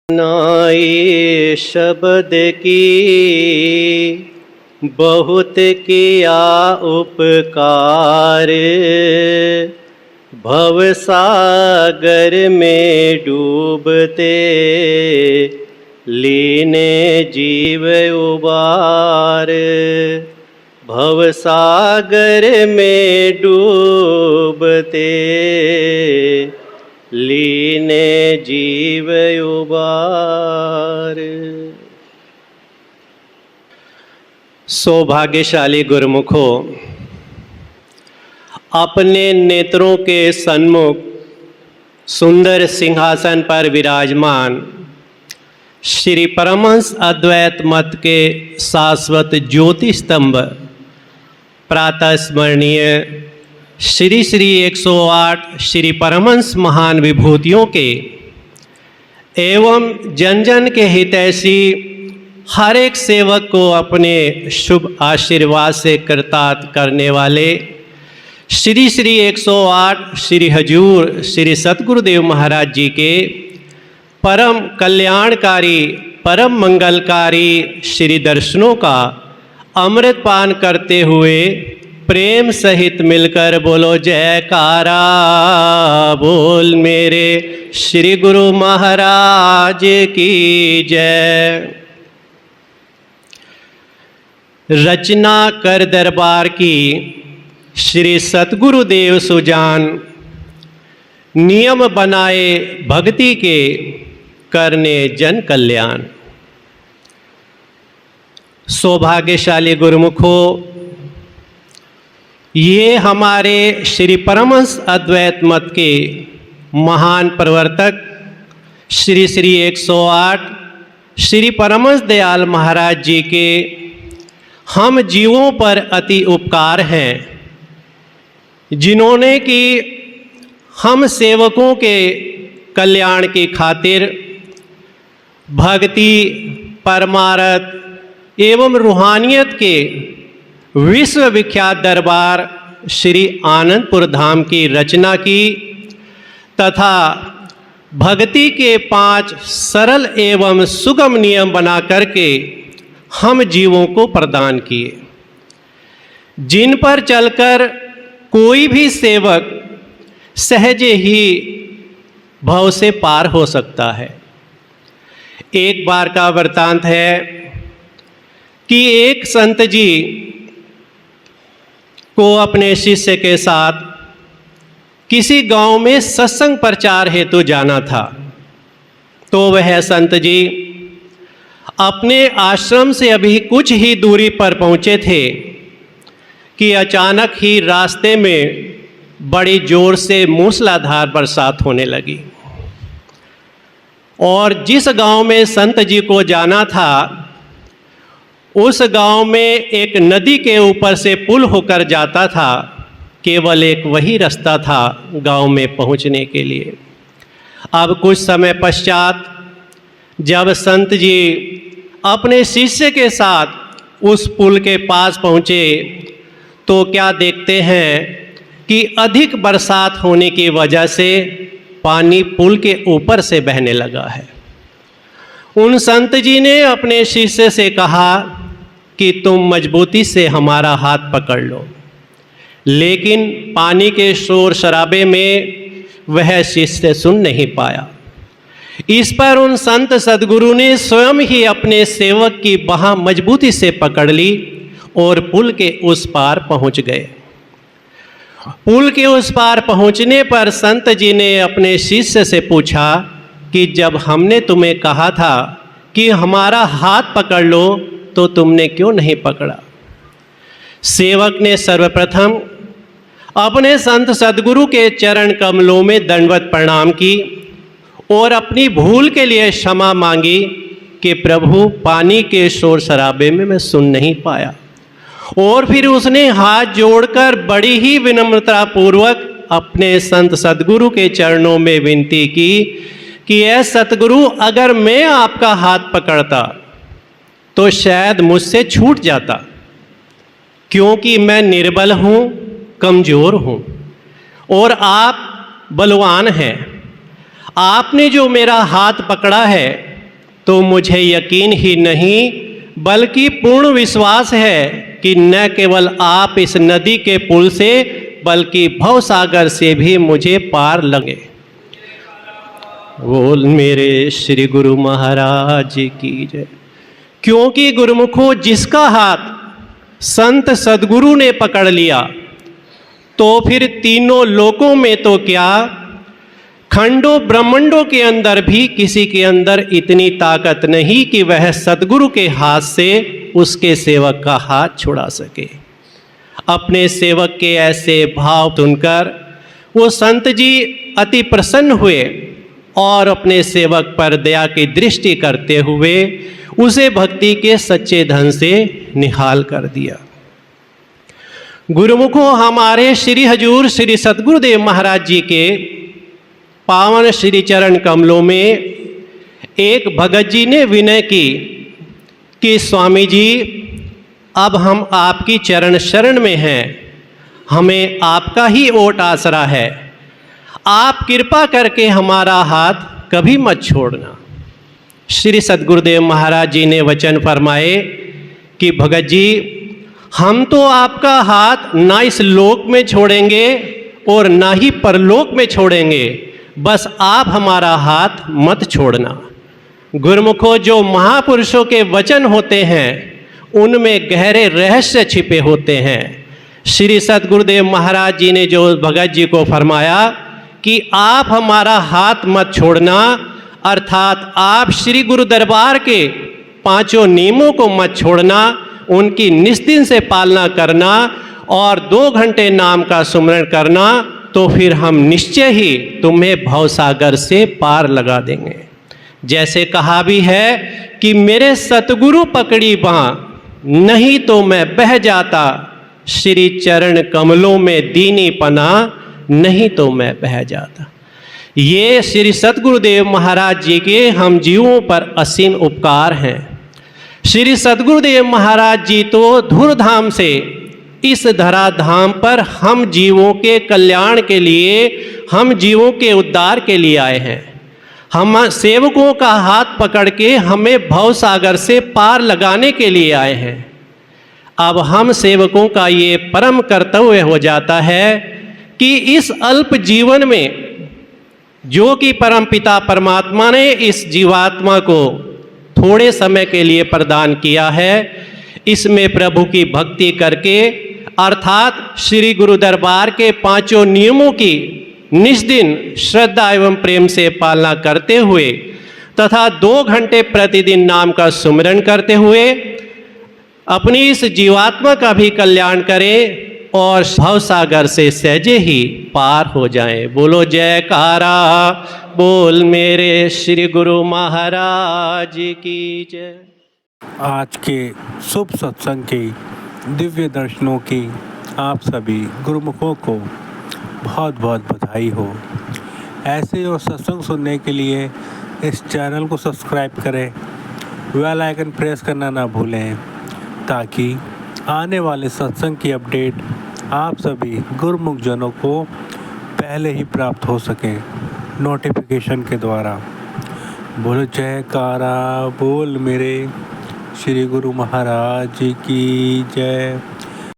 नाई शब्द की बहुत किया उपकार, भवसागर में डूबते लीने जीव उबार। भवसागर में डूबते लीने जीव उबार। सौभाग्यशाली गुरुमुखों, अपने नेत्रों के सन्मुख सुंदर सिंहासन पर विराजमान श्री परमहंस अद्वैत मत के शाश्वत ज्योति स्तंभ प्रातः स्मरणीय श्री श्री 108 श्री परमहंस महान विभूतियों के एवं जन जन के हितैषी हर एक सेवक को अपने शुभ आशीर्वाद से कृतार्थ करने वाले श्री श्री 108 श्री हजूर श्री सतगुरुदेव महाराज जी के परम कल्याणकारी परम मंगलकारी श्री दर्शनों का अमृत पान करते हुए प्रेम सहित मिलकर बोलो जयकारा। बोल मेरे श्री गुरु महाराज की जय। रचना कर दरबार की श्री सतगुरुदेव सुजान, नियम बनाए भक्ति के करने जन कल्याण। सौभाग्यशाली गुरुमुखों, ये हमारे श्री परमहंस अद्वैत मत के महान प्रवर्तक श्री श्री 108 श्री परमहंस दयाल महाराज जी के हम जीवों पर अति उपकार हैं, जिन्होंने कि हम सेवकों के कल्याण की खातिर भक्ति परमार्थ एवं रूहानियत के विश्वविख्यात दरबार श्री आनंदपुर धाम की रचना की तथा भक्ति के 5 सरल एवं सुगम नियम बना करके हम जीवों को प्रदान किए, जिन पर चलकर कोई भी सेवक सहजे ही भव से पार हो सकता है। एक बार का वृतांत है कि एक संत जी को अपने शिष्य के साथ किसी गांव में सत्संग प्रचार हेतु जाना था। तो वह संत जी अपने आश्रम से अभी कुछ ही दूरी पर पहुंचे थे कि अचानक ही रास्ते में बड़ी जोर से मूसलाधार बरसात होने लगी और जिस गांव में संत जी को जाना था उस गांव में एक नदी के ऊपर से पुल होकर जाता था। केवल एक वही रास्ता था गांव में पहुंचने के लिए। अब कुछ समय पश्चात जब संत जी अपने शिष्य के साथ उस पुल के पास पहुँचे तो क्या देखते हैं कि अधिक बरसात होने की वजह से पानी पुल के ऊपर से बहने लगा है। उन संत जी ने अपने शिष्य से कहा कि तुम मजबूती से हमारा हाथ पकड़ लो, लेकिन पानी के शोर शराबे में वह शिष्य सुन नहीं पाया। इस पर उन संत सद्गुरु ने स्वयं ही अपने सेवक की बाह मजबूती से पकड़ ली और पुल के उस पार पहुंच गए। पुल के उस पार पहुंचने पर संत जी ने अपने शिष्य से पूछा कि जब हमने तुम्हें कहा था कि हमारा हाथ पकड़ लो तो तुमने क्यों नहीं पकड़ा। सेवक ने सर्वप्रथम अपने संत सद्गुरु के चरण कमलों में दंडवत प्रणाम की और अपनी भूल के लिए क्षमा मांगी कि प्रभु पानी के शोर शराबे में मैं सुन नहीं पाया। और फिर उसने हाथ जोड़कर बड़ी ही विनम्रता पूर्वक अपने संत सद्गुरु के चरणों में विनती की कि ऐ सतगुरु, अगर मैं आपका हाथ पकड़ता तो शायद मुझसे छूट जाता, क्योंकि मैं निर्बल हूँ, कमज़ोर हूँ और आप बलवान हैं। आपने जो मेरा हाथ पकड़ा है तो मुझे यकीन ही नहीं बल्कि पूर्ण विश्वास है कि न केवल आप इस नदी के पुल से बल्कि भवसागर से भी मुझे पार लगे। बोल मेरे श्री गुरु महाराज की जय। क्योंकि गुरुमुखों, जिसका हाथ संत सद्गुरु ने पकड़ लिया तो फिर तीनों लोकों में तो क्या, खंडों ब्रह्मांडों के अंदर भी किसी के अंदर इतनी ताकत नहीं कि वह सद्गुरु के हाथ से उसके सेवक का हाथ छुड़ा सके। अपने सेवक के ऐसे भाव सुनकर वो संत जी अति प्रसन्न हुए और अपने सेवक पर दया की दृष्टि करते हुए उसे भक्ति के सच्चे धन से निहाल कर दिया। गुरुमुखों, हमारे श्री हजूर श्री सद्गुरुदेव महाराज जी के पावन श्री चरण कमलों में एक भगत जी ने विनय की कि स्वामी जी, अब हम आपकी चरण शरण में हैं, हमें आपका ही ओट आसरा है, आप कृपा करके हमारा हाथ कभी मत छोड़ना। श्री सद्गुरुदेव महाराज जी ने वचन फरमाए कि भगत जी, हम तो आपका हाथ ना इस लोक में छोड़ेंगे और ना ही परलोक में छोड़ेंगे, बस आप हमारा हाथ मत छोड़ना। गुरुमुखों, जो महापुरुषों के वचन होते हैं उनमें गहरे रहस्य छिपे होते हैं। श्री सद्गुरुदेव महाराज जी ने जो भगत जी को फरमाया कि आप हमारा हाथ मत छोड़ना, अर्थात आप श्री गुरु दरबार के पांचों नियमों को मत छोड़ना, उनकी निस्दिन से पालना करना और 2 घंटे नाम का सुमरण करना, तो फिर हम निश्चय ही तुम्हें भवसागर से पार लगा देंगे। जैसे कहा भी है कि मेरे सतगुरु पकड़ी बाँ, नहीं तो मैं बह जाता, श्री चरण कमलों में दीनी पना, नहीं तो मैं बह जाता। ये श्री सद्गुरुदेव महाराज जी के हम जीवों पर असीम उपकार हैं। श्री सद्गुरुदेव महाराज जी तो धूर्धाम से इस धराधाम पर हम जीवों के कल्याण के लिए, हम जीवों के उद्धार के लिए आए हैं। हम सेवकों का हाथ पकड़ के हमें भवसागर से पार लगाने के लिए आए हैं। अब हम सेवकों का ये परम कर्तव्य हो जाता है कि इस अल्प जीवन में जो कि परमपिता परमात्मा ने इस जीवात्मा को थोड़े समय के लिए प्रदान किया है, इसमें प्रभु की भक्ति करके, अर्थात श्री गुरु दरबार के पांचों नियमों की निस्दिन श्रद्धा एवं प्रेम से पालना करते हुए तथा 2 घंटे प्रतिदिन नाम का सुमिरन करते हुए अपनी इस जीवात्मा का भी कल्याण करें और भवसागर से सहजे ही पार हो जाएं। बोलो जयकारा, बोल मेरे श्री गुरु महाराज की जय। आज के शुभ सत्संग की दिव्य दर्शनों की आप सभी गुरुमुखों को बहुत बहुत बधाई हो। ऐसे और सत्संग सुनने के लिए इस चैनल को सब्सक्राइब करें, बेल आइकन प्रेस करना ना भूलें, ताकि आने वाले सत्संग की अपडेट आप सभी गुरुमुख जनों को पहले ही प्राप्त हो सके नोटिफिकेशन के द्वारा। बोलो जयकारा, बोल मेरे श्री गुरु महाराज की जय।